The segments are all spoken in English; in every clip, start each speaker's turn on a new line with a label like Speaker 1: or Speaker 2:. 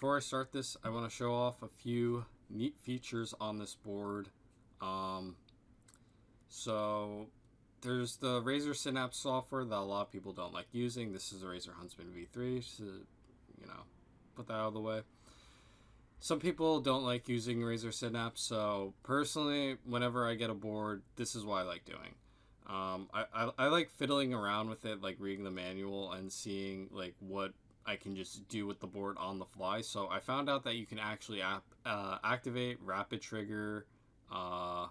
Speaker 1: before I start this, I want to show off a few neat features on this board. Um, so there's the Razer Synapse software that a lot of people don't like using. This is the Razer Huntsman V3, so, put that out of the way. Some people don't like using Razer Synapse, so personally, whenever I get a board, this is what I like doing. I like fiddling around with it, like reading the manual and seeing like what I can just do with the board on the fly. So I found out that you can actually activate rapid trigger, uh,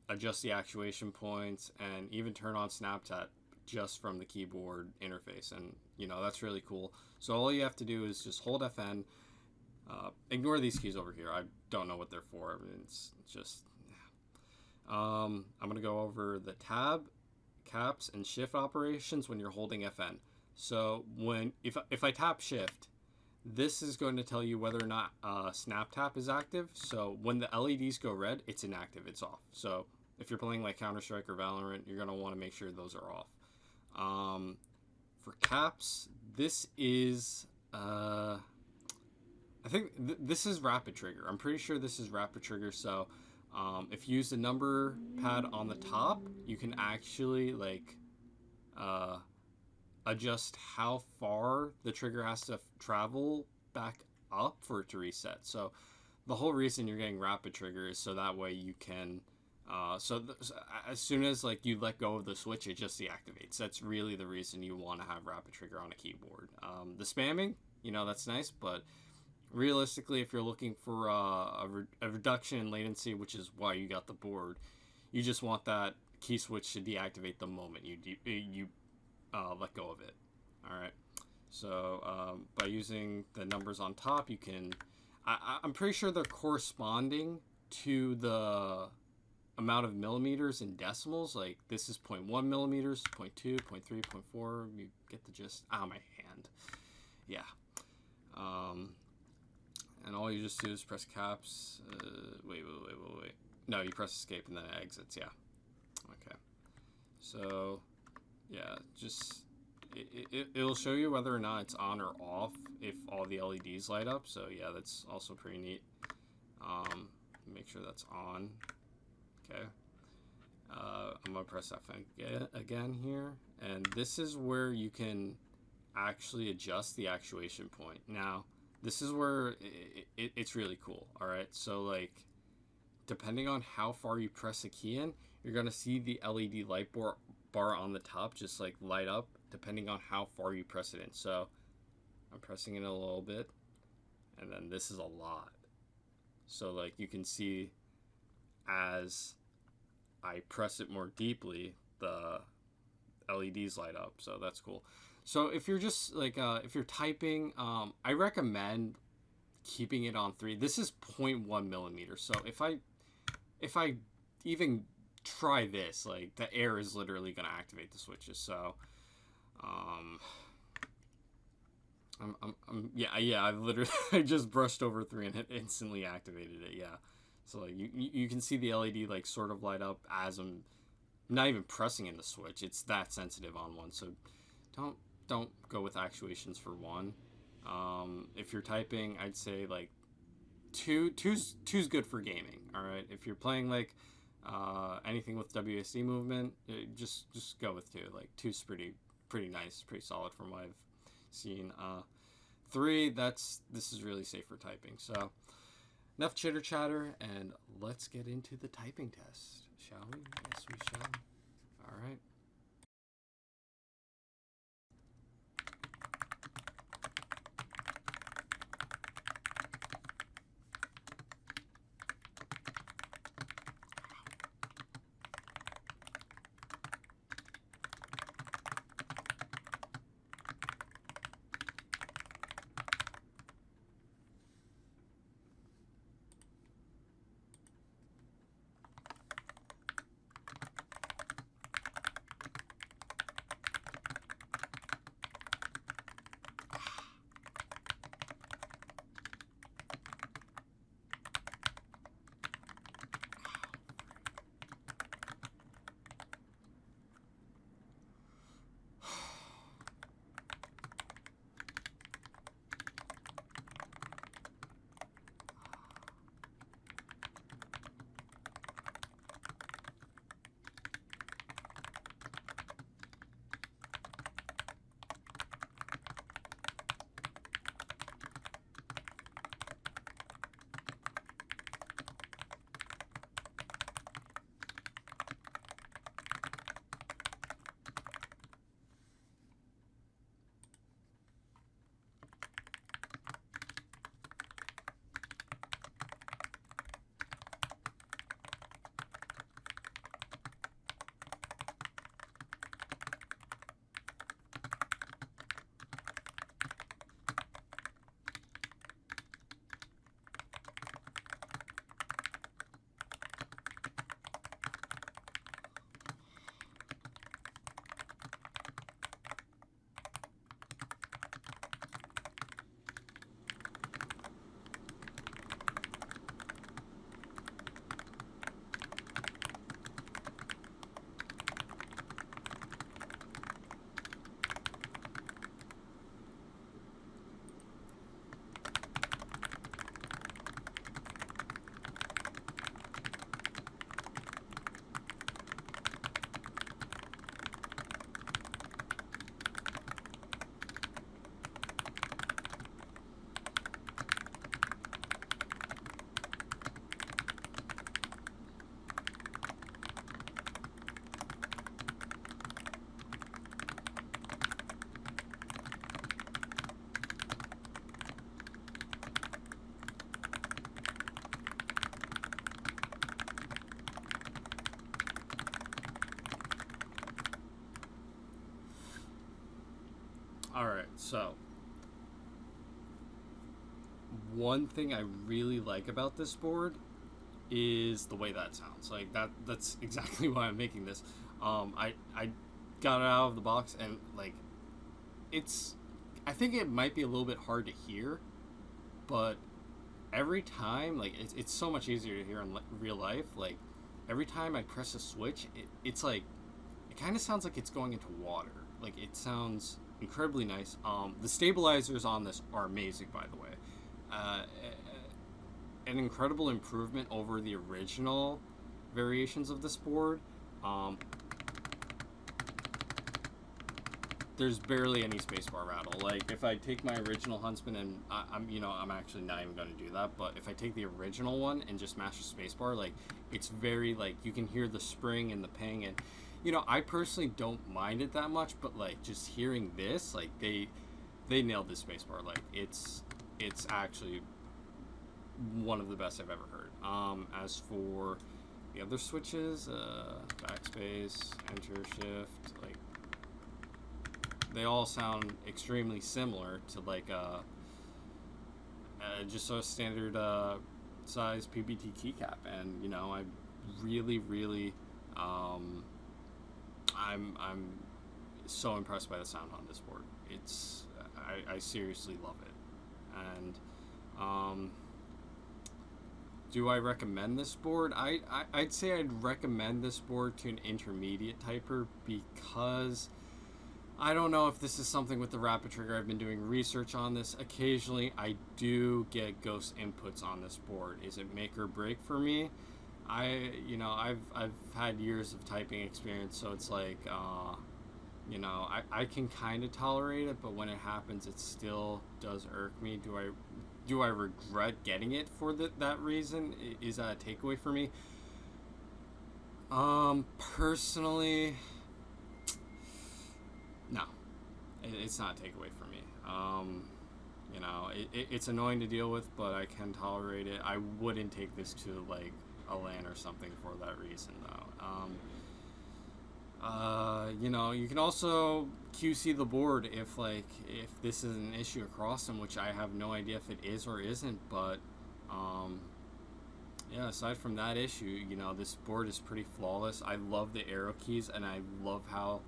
Speaker 1: adjust the actuation points, and even turn on Snapchat just from the keyboard interface. And that's really cool. So all you have to do is just hold FN. Ignore these keys over here. I don't know what they're for. It's just. I'm going to go over the tab, caps, and shift operations when you're holding FN. So if I tap shift, this is going to tell you whether or not snap tap is active. So when the LEDs go red, it's inactive, it's off. So if you're playing like Counter-Strike or Valorant, you're going to want to make sure those are off. For caps, this is I think this is rapid trigger. I'm pretty sure this is rapid trigger. So if you use the number pad on the top, you can actually adjust how far the trigger has to travel back up for it to reset. So the whole reason you're getting rapid trigger is so that way you can as soon as you let go of the switch, it just deactivates. That's really the reason you want to have rapid trigger on a keyboard. The spamming, that's nice, but realistically, if you're looking for a reduction in latency, which is why you got the board, you just want that key switch to deactivate the moment you let go of it. All right. So by using the numbers on top, you can. I'm pretty sure they're corresponding to the amount of millimeters in decimals. Like this is 0.1 millimeters, 0.2, 0.3, 0.4. You get the gist. My hand. Yeah. And all you just do is press caps. Wait. No, you press escape and then it exits. Yeah. Okay. So, yeah, just it'll show you whether or not it's on or off if all the LEDs light up. So yeah, that's also pretty neat. Make sure that's on. Okay. I'm gonna press F again here, and this is where you can actually adjust the actuation point. Now, this is where it's really cool. All right, so depending on how far you press a key in, you're gonna see the LED light bar on the top just light up depending on how far you press it in. So I'm pressing it a little bit, and then this is a lot. So you can see as I press it more deeply, the LEDs light up. So that's cool. So if you're just if you're typing, I recommend keeping it on 3. This is 0.1 millimeters. So if I even try this, the air is literally going to activate the switches. So I literally I just brushed over 3 and it instantly activated it. Yeah. So you can see the LED sort of light up as I'm not even pressing in the switch. It's that sensitive on 1. So don't go with actuations for 1. If you're typing, I'd say 2's good for gaming. All right. If you're playing anything with WSD movement, just go with 2. 2's pretty nice, pretty solid from what I've seen. 3, this is really safe for typing. So enough chitter chatter, and let's get into the typing test, shall we? Yes, we shall. All right. So one thing I really like about this board is the way that sounds. Like that's exactly why I'm making this. I got it out of the box and like it's I think it might be a little bit hard to hear, but every time like it's so much easier to hear in real life. Like every time I press a switch, it's like it kind of sounds like it's going into water. Like it sounds incredibly nice. The stabilizers on this are amazing, by the way. Uh, an incredible improvement over the original variations of this board. There's barely any spacebar rattle. Like if I take my original Huntsman and I'm actually not even going to do that. But if I take the original one and just mash the spacebar, like it's very like you can hear the spring and the ping, and I personally don't mind it that much. But like just hearing this, like they nailed the spacebar. Like it's actually one of the best I've ever heard. As for the other switches, backspace, enter, shift, like they all sound extremely similar to like just a standard size PBT keycap, and I really I'm so impressed by the sound on this board. I seriously love it. And do I recommend this board? I'd say I'd recommend this board to an intermediate typer, because I don't know if this is something with the rapid trigger. I've been doing research on this. Occasionally I do get ghost inputs on this board. Is it make or break for me? I've had years of typing experience, so it's like I can kind of tolerate it, but when it happens it still does irk me. Do I regret getting it for that reason? Is that a takeaway for me? Personally, no. It's not a takeaway for me. It's annoying to deal with, but I can tolerate it. I wouldn't take this to like a LAN or something for that reason, though. You can also QC the board if this is an issue across them, which I have no idea if it is or isn't. But aside from that issue, this board is pretty flawless. I love the arrow keys, and I love how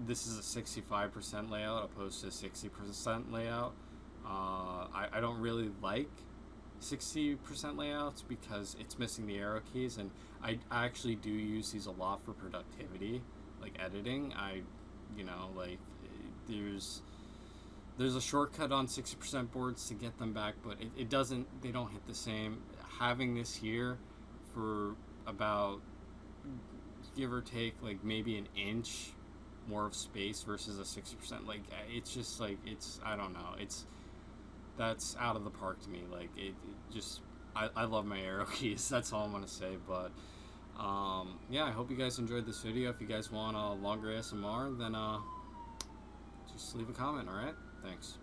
Speaker 1: this is a 65% layout opposed to 60% layout. I don't really like 60% layouts because it's missing the arrow keys, and I actually do use these a lot for productivity, like editing. There's a shortcut on 60% boards to get them back, but they don't hit the same. Having this here for about, give or take, like maybe an inch more of space versus a 60%, like it's just like I don't know, that's out of the park to me. Like it just I love my arrow keys. That's all I'm gonna say. But I hope you guys enjoyed this video. If you guys want a longer ASMR, then just leave a comment. All right, thanks.